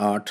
8।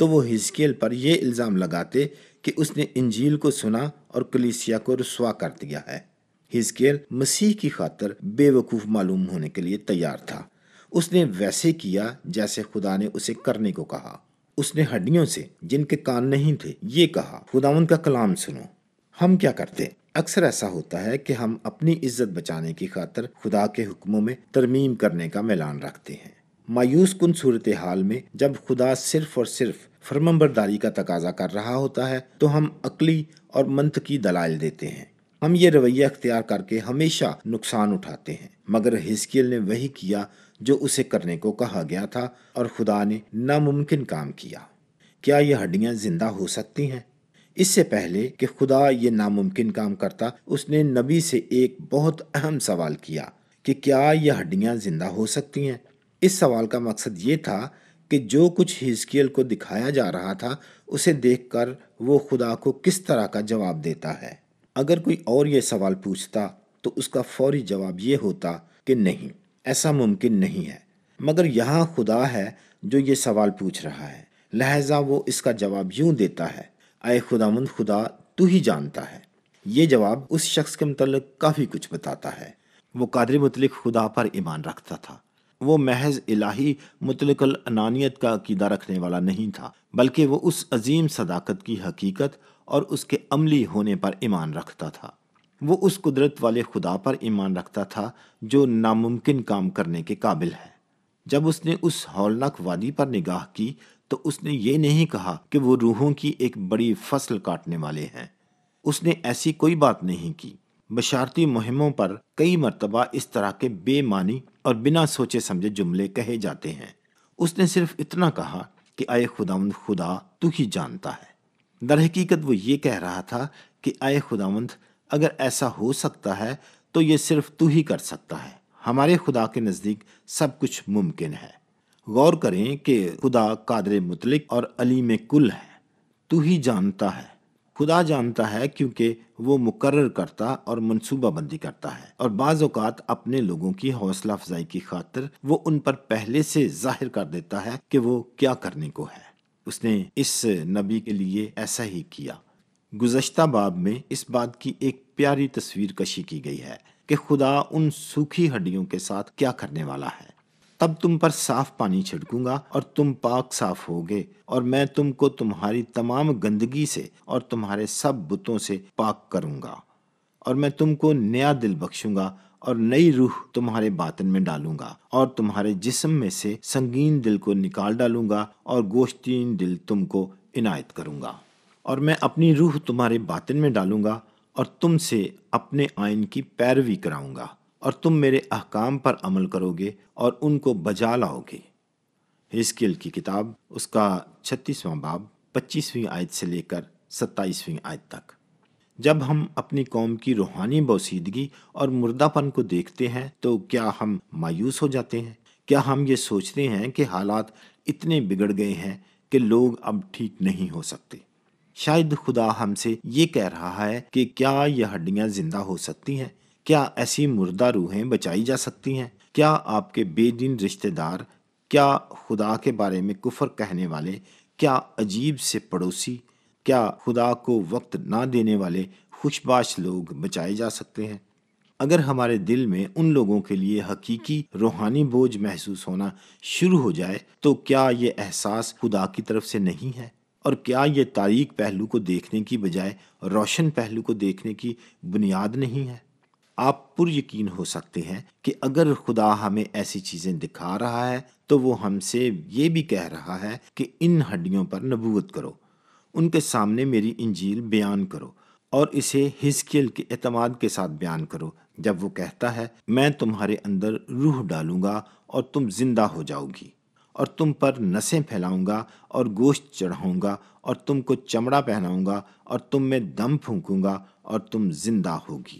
تو وہ حزقیل پر یہ الزام لگاتے کہ اس نے انجیل کو سنا اور کلیسیا کو رسوا کر دیا ہے۔ حزقیل مسیح کی خاطر بے وقوف معلوم ہونے کے لیے تیار تھا۔ اس نے ویسے کیا جیسے خدا نے اسے کرنے کو کہا۔ اس نے ہڈیوں سے جن کے کان نہیں تھے یہ کہا، خداوند کا کلام سنو۔ ہم کیا کرتے؟ اکثر ایسا ہوتا ہے کہ ہم اپنی عزت بچانے کی خاطر خدا کے حکموں میں ترمیم کرنے کا میلان رکھتے ہیں۔ مایوس کن صورتحال میں جب خدا صرف اور صرف فرمانبرداری کا تقاضا کر رہا ہوتا ہے تو ہم عقلی اور منطقی دلائل دیتے ہیں۔ ہم یہ رویہ اختیار کر کے ہمیشہ نقصان اٹھاتے ہیں، مگر حزقیل نے وہی کیا جو اسے کرنے کو کہا گیا تھا اور خدا نے ناممکن کام کیا۔ کیا یہ ہڈیاں زندہ ہو سکتی ہیں؟ اس سے پہلے کہ خدا یہ ناممکن کام کرتا، اس نے نبی سے ایک بہت اہم سوال کیا کہ کیا یہ ہڈیاں زندہ ہو سکتی ہیں؟ اس سوال کا مقصد یہ تھا کہ جو کچھ حزقیل کو دکھایا جا رہا تھا اسے دیکھ کر وہ خدا کو کس طرح کا جواب دیتا ہے۔ اگر کوئی اور یہ سوال پوچھتا تو اس کا فوری جواب یہ ہوتا کہ نہیں، ایسا ممکن نہیں ہے، مگر یہاں خدا ہے جو یہ سوال پوچھ رہا ہے، لہٰذا وہ اس کا جواب یوں دیتا ہے، اے خداوند خدا، تو ہی جانتا ہے۔ یہ جواب اس شخص کے متعلق کافی کچھ بتاتا ہے۔ وہ قادر مطلق خدا پر ایمان رکھتا تھا۔ وہ محض الہی مطلق الانانیت کا عقیدہ رکھنے والا نہیں تھا، بلکہ وہ اس عظیم صداقت کی حقیقت اور اس کے عملی ہونے پر ایمان رکھتا تھا۔ وہ اس قدرت والے خدا پر ایمان رکھتا تھا جو ناممکن کام کرنے کے قابل ہے۔ جب اس نے اس ہولناک وادی پر نگاہ کی تو اس نے یہ نہیں کہا کہ وہ روحوں کی ایک بڑی فصل کاٹنے والے ہیں۔ اس نے ایسی کوئی بات نہیں کی۔ بشارتی مہموں پر کئی مرتبہ اس طرح کے بے معنی اور بنا سوچے سمجھے جملے کہے جاتے ہیں۔ اس نے صرف اتنا کہا کہ اے خداوند خدا، تو ہی جانتا ہے۔ در حقیقت وہ یہ کہہ رہا تھا کہ اے خداوند، اگر ایسا ہو سکتا ہے تو یہ صرف تو ہی کر سکتا ہے۔ ہمارے خدا کے نزدیک سب کچھ ممکن ہے۔ غور کریں کہ خدا قادر مطلق اور علیم کل ہے۔ تو ہی جانتا ہے۔ خدا جانتا ہے کیونکہ وہ مقرر کرتا اور منصوبہ بندی کرتا ہے، اور بعض اوقات اپنے لوگوں کی حوصلہ افزائی کی خاطر وہ ان پر پہلے سے ظاہر کر دیتا ہے کہ وہ کیا کرنے کو ہے۔ اس نے اس نبی کے لیے ایسا ہی کیا۔ گزشتہ باب میں اس بات کی ایک پیاری تصویر کشی کی گئی ہے کہ خدا ان سوکھی ہڈیوں کے ساتھ کیا کرنے والا ہے۔ تب تم پر صاف پانی چھڑکوں گا اور تم پاک صاف ہوگے، اور میں تم کو تمہاری تمام گندگی سے اور تمہارے سب بتوں سے پاک کروں گا، اور میں تم کو نیا دل بخشوں گا اور نئی روح تمہارے باطن میں ڈالوں گا، اور تمہارے جسم میں سے سنگین دل کو نکال ڈالوں گا اور گوشتین دل تم کو عنایت کروں گا، اور میں اپنی روح تمہارے باطن میں ڈالوں گا اور تم سے اپنے آئین کی پیروی کراؤں گا، اور تم میرے احکام پر عمل کرو گے اور ان کو بجا لاؤ گے۔ حزقیل کی کتاب، اس کا 36واں باب 25ویں آیت سے لے کر 27ویں آیت تک۔ جب ہم اپنی قوم کی روحانی بوسیدگی اور مردہ پن کو دیکھتے ہیں تو کیا ہم مایوس ہو جاتے ہیں؟ کیا ہم یہ سوچتے ہیں کہ حالات اتنے بگڑ گئے ہیں کہ لوگ اب ٹھیک نہیں ہو سکتے؟ شاید خدا ہم سے یہ کہہ رہا ہے کہ کیا یہ ہڈیاں زندہ ہو سکتی ہیں؟ کیا ایسی مردہ روحیں بچائی جا سکتی ہیں؟ کیا آپ کے بے دین رشتہ دار، کیا خدا کے بارے میں کفر کہنے والے، کیا عجیب سے پڑوسی، کیا خدا کو وقت نہ دینے والے خوش باش لوگ بچائے جا سکتے ہیں؟ اگر ہمارے دل میں ان لوگوں کے لیے حقیقی روحانی بوجھ محسوس ہونا شروع ہو جائے تو کیا یہ احساس خدا کی طرف سے نہیں ہے؟ اور کیا یہ تاریک پہلو کو دیکھنے کی بجائے روشن پہلو کو دیکھنے کی بنیاد نہیں ہے؟ آپ پر یقین ہو سکتے ہیں کہ اگر خدا ہمیں ایسی چیزیں دکھا رہا ہے تو وہ ہم سے یہ بھی کہہ رہا ہے کہ ان ہڈیوں پر نبوت کرو، ان کے سامنے میری انجیل بیان کرو، اور اسے حزقیل کے اعتماد کے ساتھ بیان کرو جب وہ کہتا ہے، میں تمہارے اندر روح ڈالوں گا اور تم زندہ ہو جاؤ گی، اور تم پر نسیں پھیلاؤں گا اور گوشت چڑھاؤں گا، اور تم کو چمڑا پہناؤں گا اور تم میں دم پھونکوں گا اور تم زندہ ہوگی۔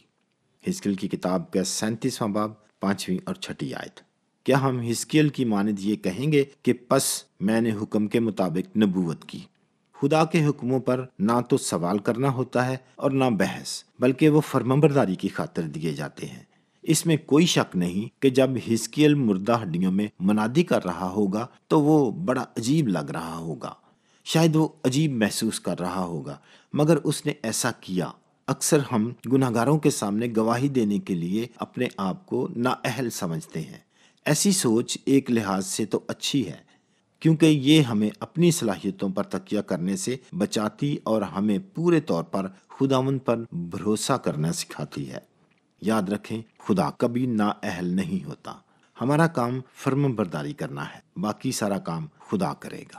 حزقیل کی کتاب کا 37واں باب 5ویں اور 6 آیت۔ کیا ہم حزقیل کی مانند یہ کہیں گے کہ پس میں نے حکم کے مطابق نبوت کی؟ خدا کے حکموں پر نہ تو سوال کرنا ہوتا ہے اور نہ بحث، بلکہ وہ فرمانبرداری کی خاطر دیے جاتے ہیں۔ اس میں کوئی شک نہیں کہ جب حزقیل مردہ ہڈیوں میں منادی کر رہا ہوگا تو وہ بڑا عجیب لگ رہا ہوگا۔ شاید وہ عجیب محسوس کر رہا ہوگا، مگر اس نے ایسا کیا۔ اکثر ہم گناہگاروں کے سامنے گواہی دینے کے لیے اپنے آپ کو نااہل سمجھتے ہیں۔ ایسی سوچ ایک لحاظ سے تو اچھی ہے، کیونکہ یہ ہمیں اپنی صلاحیتوں پر تکیہ کرنے سے بچاتی اور ہمیں پورے طور پر خداوند پر بھروسہ کرنا سکھاتی ہے۔ یاد رکھیں، خدا کبھی نااہل نہیں ہوتا۔ ہمارا کام فرمان برداری کرنا ہے، باقی سارا کام خدا کرے گا۔